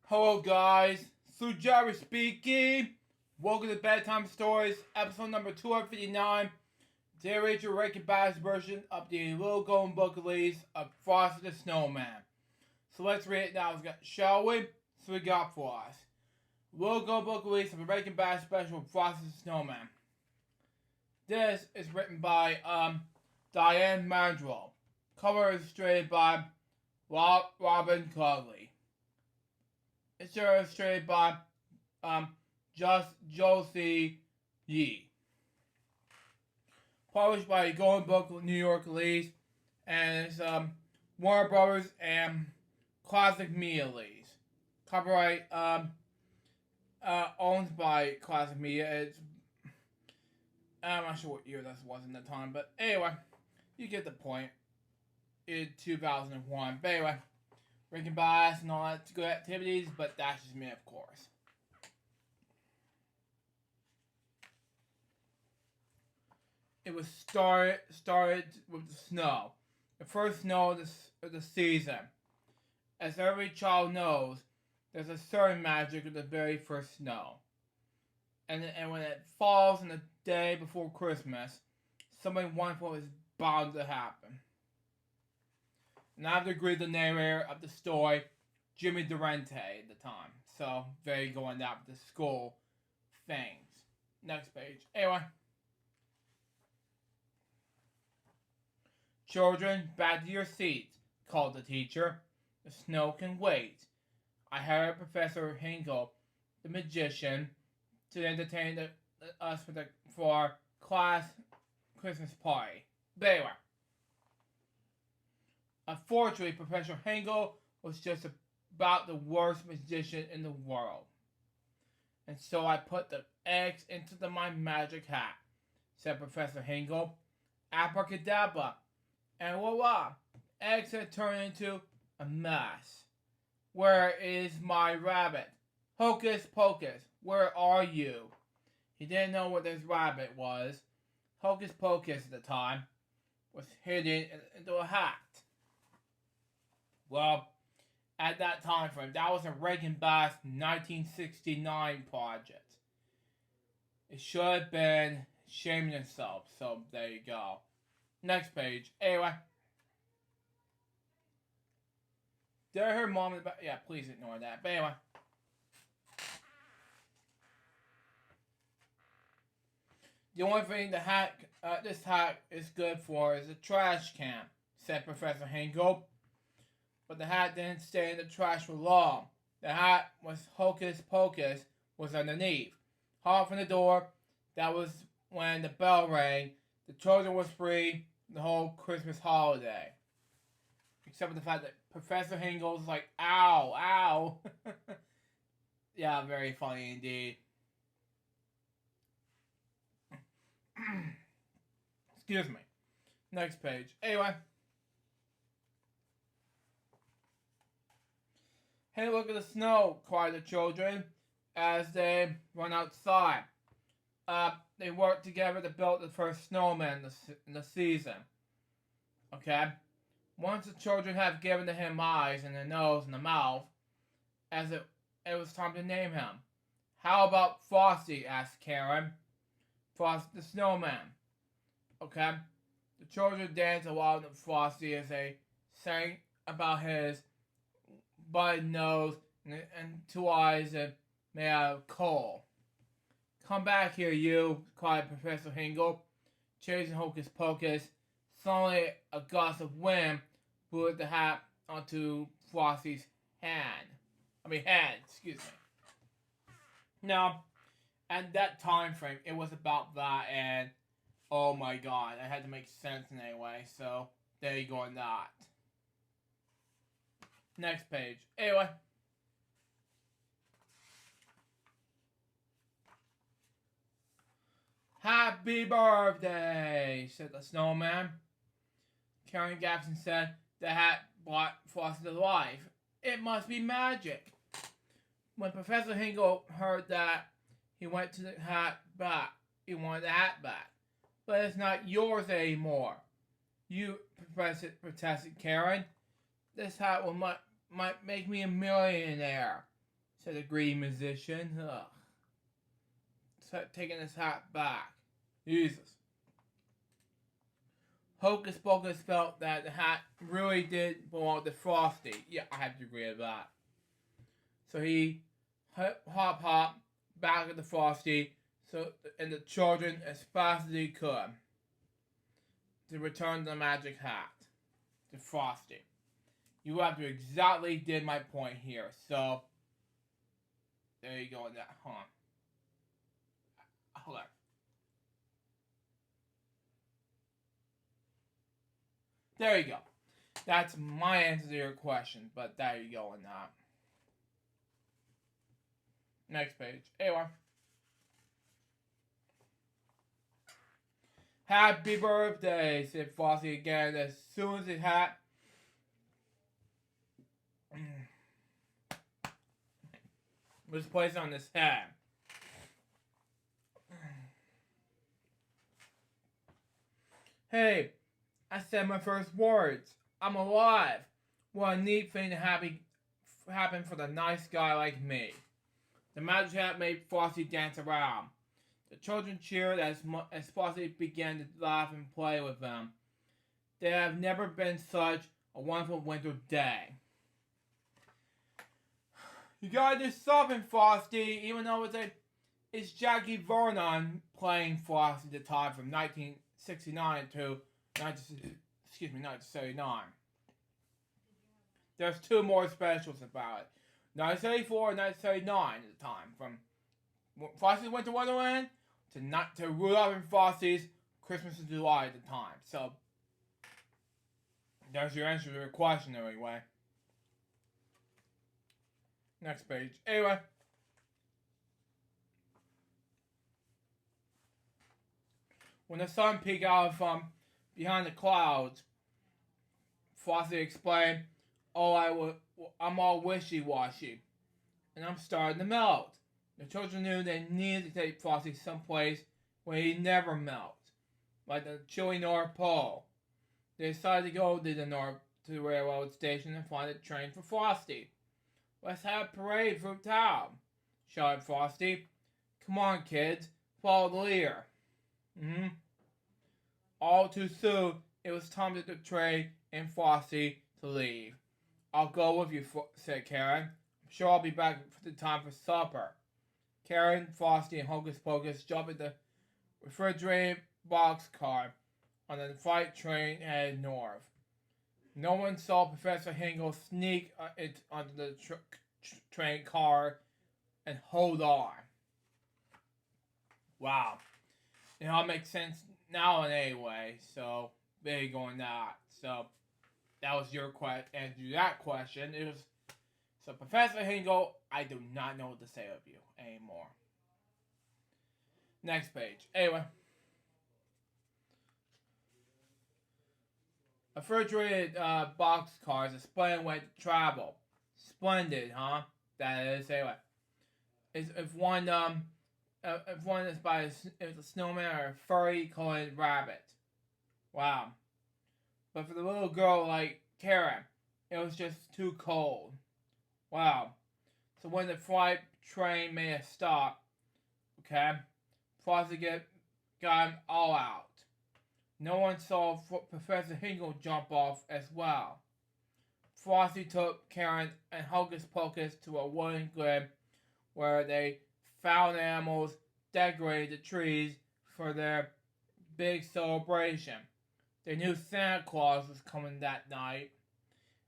Hello guys, Sue Jerry speaking. Welcome to Bedtime Stories, episode number 259. Today is your Rankin Bass version of the Little Golden Book release of Frosty the Snowman. So let's read it now, shall we? So we got for us. Little Golden Book release of the Rankin Bass special Frosty the Snowman. This is written by Diane Mandrell. Cover is illustrated by Robin Cugley. It's illustrated by just Josie Yee. Published by Golden Book New York release, and it's Warner Brothers and Classic Media release. Copyright owned by Classic Media. It's I'm not sure what year this was in the time, but anyway, you get the point. In 2001, but anyway. Rankin Bass and all that good activities, but that's just me, of course. It was started with the snow. The first snow of the season. As every child knows, there's a certain magic of the very first snow. And when it falls on the day before Christmas, something wonderful is bound to happen. And I have to agree with the narrator of the story, Jimmy Durante, at the time. So, very going out with the school things. Next page. Anyway. Children, back to your seats, called the teacher. The snow can wait. I hired Professor Hinkle, the magician, to entertain us for our class Christmas party. But anyway. Unfortunately, Professor Hengel was just about the worst magician in the world. And so I put the eggs into my magic hat, said Professor Hengel. Abracadabra. And voila, eggs had turned into a mess. Where is my rabbit? Hocus pocus, where are you? He didn't know what this rabbit was. Hocus pocus at the time was hidden into a hat. Well, at that time frame, that was a Rankin Bass 1969 project. It should have been shaming itself, so there you go. Next page. Anyway. Did I hear mom in the back? Yeah, please ignore that. But anyway. The only thing this hat is good for is a trash can, said Professor Hinkle. But the hat didn't stay in the trash for long. The hat was hocus pocus was underneath. Hot from the door, that was when the bell rang. The children was free the whole Christmas holiday. Except for the fact that Professor Hingle's like, ow, ow. Yeah, very funny indeed. Excuse me. Next page. Anyway. Hey, look at the snow, cried the children as they run outside. They worked together to build the first snowman in the season. Okay? Once the children had given him eyes and a nose and a mouth, as it was time to name him. How about Frosty? Asked Karen. Frosty the snowman. Okay? The children danced along with Frosty as they sang about his butted nose and two eyes made out of coal. Come back here, you, cried Professor Hingle, chasing Hocus Pocus. Suddenly, a gust of wind blew the hat onto Frosty's head, excuse me. Now, at that time frame, it was about that, and oh my god, I had to make sense in any way, so there you go on that. Next page. Anyway. Happy birthday, said the snowman. Karen Gibson said the hat brought Frosty to life. It must be magic. When Professor Hinkle heard that, he went to the hat back. He wanted the hat back. But it's not yours anymore. You, protested Karen. This hat will might make me a millionaire. said the green musician. Ugh. Taking his hat back. Jesus. Hocus Pocus felt that the hat really did belong to Frosty. Yeah, I have to agree with that. So he hop back to Frosty, and the children as fast as he could to return the magic hat to Frosty. You have to exactly did my point here. So there you go on that, huh? Hold on. There you go. That's my answer to your question, but there you go on that. Next page. Anyway. Happy birthday, said Frosty again as soon as his hat was placed on his head. Hey, I said my first words. I'm alive. What a neat thing to happen for the nice guy like me. The magic hat made Frosty dance around. The children cheered as Frosty began to laugh and play with them. There have never been such a wonderful winter day. You gotta do something, Frosty, even though it's Jackie Vernon playing Frosty at the time from 1969 to 1979. There's two more specials about it. 1974 and 1979 at the time, from Frosty's Winter Wonderland to Rudolph and Frosty's Christmas in July at the time. So there's your answer to your question anyway. Next page. Anyway. When the sun peeked out from behind the clouds, Frosty explained, I'm all wishy-washy, and I'm starting to melt. The children knew they needed to take Frosty someplace where he never melts, like the chilly North Pole. They decided to go to the railroad station and find a train for Frosty. Let's have a parade through town, shouted Frosty. Come on, kids, follow the leader. All too soon, it was time for the train and Frosty to leave. I'll go with you, said Karen. I'm sure I'll be back for the time for supper. Karen, Frosty, and Hocus Pocus jumped in the refrigerated boxcar on the freight train headed north. No one saw Professor Hingle sneak onto the train car and hold on. Wow. It all makes sense now in any way, so there you go on that. So that was your answer to that question. It was, so Professor Hingle, I do not know what to say of you anymore. Next page. Anyway. A refrigerated boxcars, a splendid way to travel. Splendid, huh? That is, anyway. If one is by a snowman or a furry colored rabbit. Wow. But for the little girl like Karen, it was just too cold. Wow. So when the freight train made a stop, okay, Frosty got him all out. No one saw Professor Hingle jump off as well. Frosty took Karen and Hocus Pocus to a wooden grid where they found animals, decorated the trees for their big celebration. They knew Santa Claus was coming that night.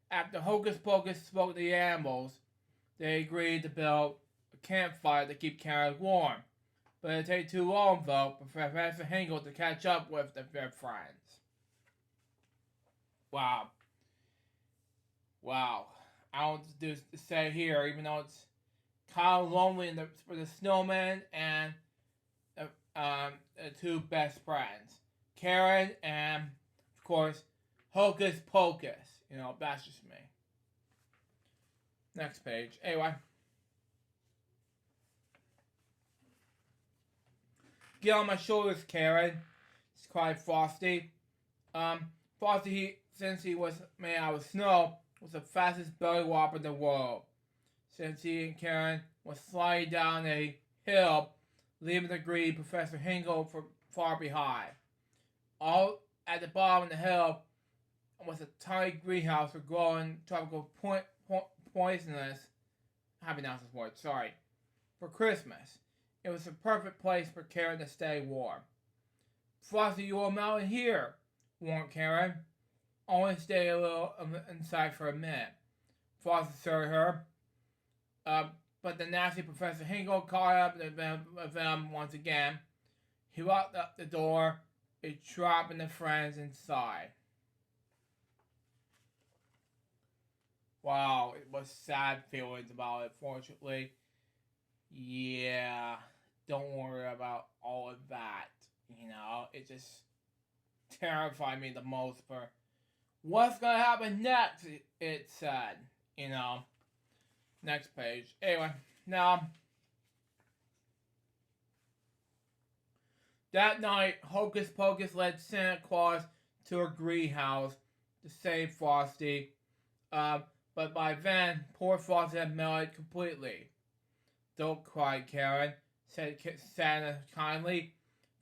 After Hocus Pocus spoke to the animals, they agreed to build a campfire to keep Karen warm. But it'd take too long, though, for Professor Hingle to catch up with their friends. Wow. Wow. I don't know what to say here, even though it's kind of lonely for the Snowman and the two best friends. Karen and, of course, Hocus Pocus. You know, that's just me. Next page. Anyway. Get on my shoulders, Karen, cried Frosty. Frosty, since he was made out of snow, was the fastest belly whopper in the world. Since he and Karen was sliding down a hill, leaving the greedy Professor Hingle far behind. All at the bottom of the hill was a tiny greenhouse for growing tropical poisonous, how do you pronounce this word? Sorry. For Christmas. It was the perfect place for Karen to stay warm. Frosty, you will melt in here, warned Karen. Only stay a little inside for a minute. Frosty assured her. But the nasty Professor Hingle caught up with them once again. He locked up the door, trapping the friends inside. Wow, it was sad feelings about it, fortunately. Yeah, don't worry about all of that. It just terrified me the most for what's gonna happen next, it said. Next page. Anyway, now, that night, Hocus Pocus led Santa Claus to a greenhouse to save Frosty. But by then, poor Frosty had melted completely. Don't cry, Karen, said Santa kindly.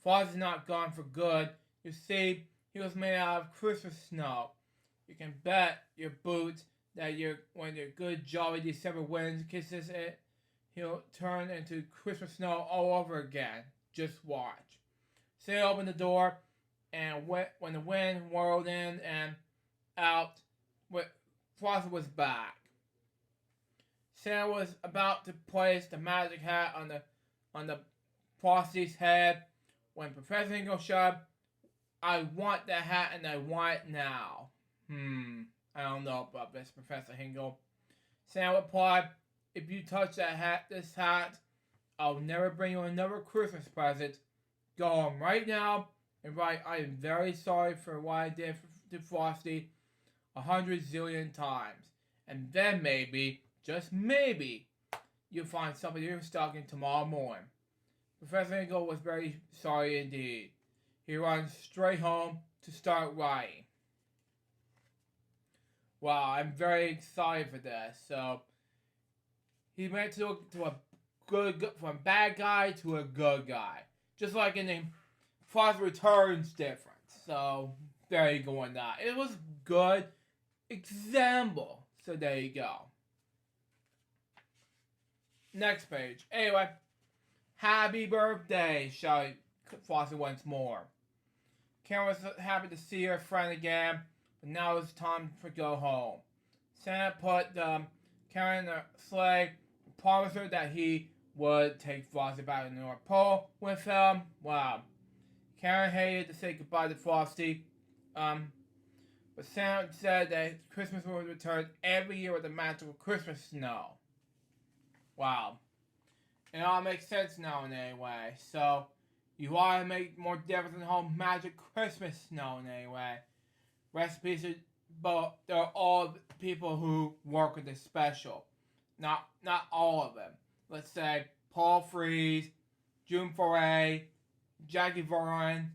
Frosty's not gone for good. You see, he was made out of Christmas snow. You can bet your boots that when your good jolly December wind kisses it, he'll turn into Christmas snow all over again. Just watch. Santa opened the door, and when the wind whirled in and out, Frosty was back. Santa was about to place the magic hat on the Frosty's head when Professor Hingle shouted, "I want that hat and I want it now." I don't know about this, Professor Hingle. Santa replied, "If you touch this hat, I'll never bring you another Christmas present. Go home right now and write, 'I am very sorry for what I did to Frosty' 100 zillion times. And then maybe, just maybe, you'll find something in your stocking tomorrow morning." Professor Hingle was very sorry indeed. He ran straight home to start writing. Wow, I'm very excited for this. So, he went to a good, from a bad guy to a good guy. Just like in the Frosty Returns difference. So, there you go on that. It was good example. So, there you go. Next page. Anyway, happy birthday, shouted Frosty once more. Karen was happy to see her friend again, but now it's time to go home. Santa put Karen in the sleigh and promised her that he would take Frosty back to the North Pole with him. Wow. Karen hated to say goodbye to Frosty, but Santa said that Christmas would return every year with the magical Christmas snow. Wow. It all makes sense now in any way. So, you want to make more difference in the whole magic Christmas snow in any way. Recipes but they're all people who work with this special. Not all of them. Let's say Paul Frees, June Foray, Jackie Vaughan,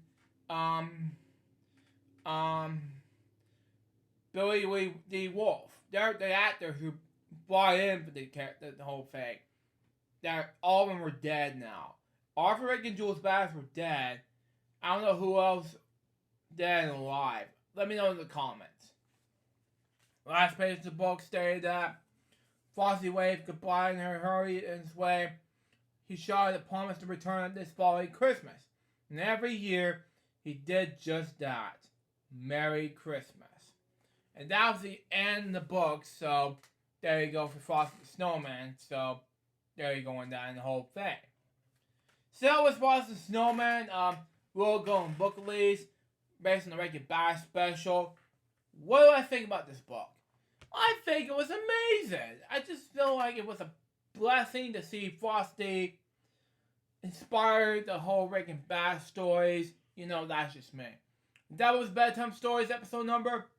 Billy Lee D. Wolf. They're the actors who bought in for the whole thing. All of them are dead now. Arthur Rick and Jules Bass were dead. I don't know who else dead and alive. Let me know in the comments. Last page of the book stated that Frosty waved goodbye and hurried in his way. He shouted a promise to return this following Christmas. And every year, he did just that. Merry Christmas. And that was the end of the book, so there you go for Frosty the Snowman. So there you go on that and the whole thing. So with Frosty the Snowman, we'll go on book release based on the Wreck-It Bash special. What do I think about this book? I think it was amazing. I just feel like it was a blessing to see Frosty inspired the whole Wreck-It Bash stories. That's just me. That was Bedtime Stories episode number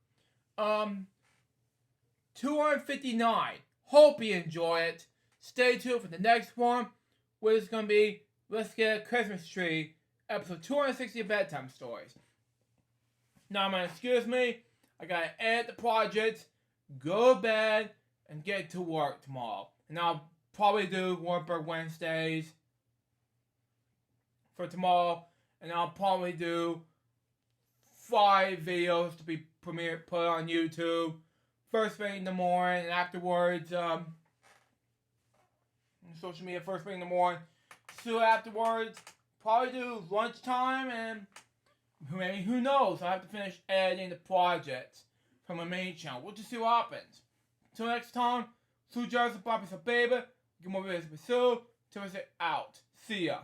259. Hope you enjoy it. Stay tuned for the next one, which is going to be Let's Get a Christmas Tree, episode 260 of Bedtime Stories. Now, man, excuse me. I got to edit the project, go to bed, and get to work tomorrow. And I'll probably do Warburg Wednesdays for tomorrow, and I'll probably do 5 videos to be put on YouTube. First thing in the morning, and afterwards, social media first thing in the morning. So afterwards, probably do lunchtime, and maybe, who knows, I have to finish editing the projects from my main channel. We'll just see what happens. Till next time, Sue Jarvis, Bobby, baby. Get more videos with Sue. Till I say out. See ya.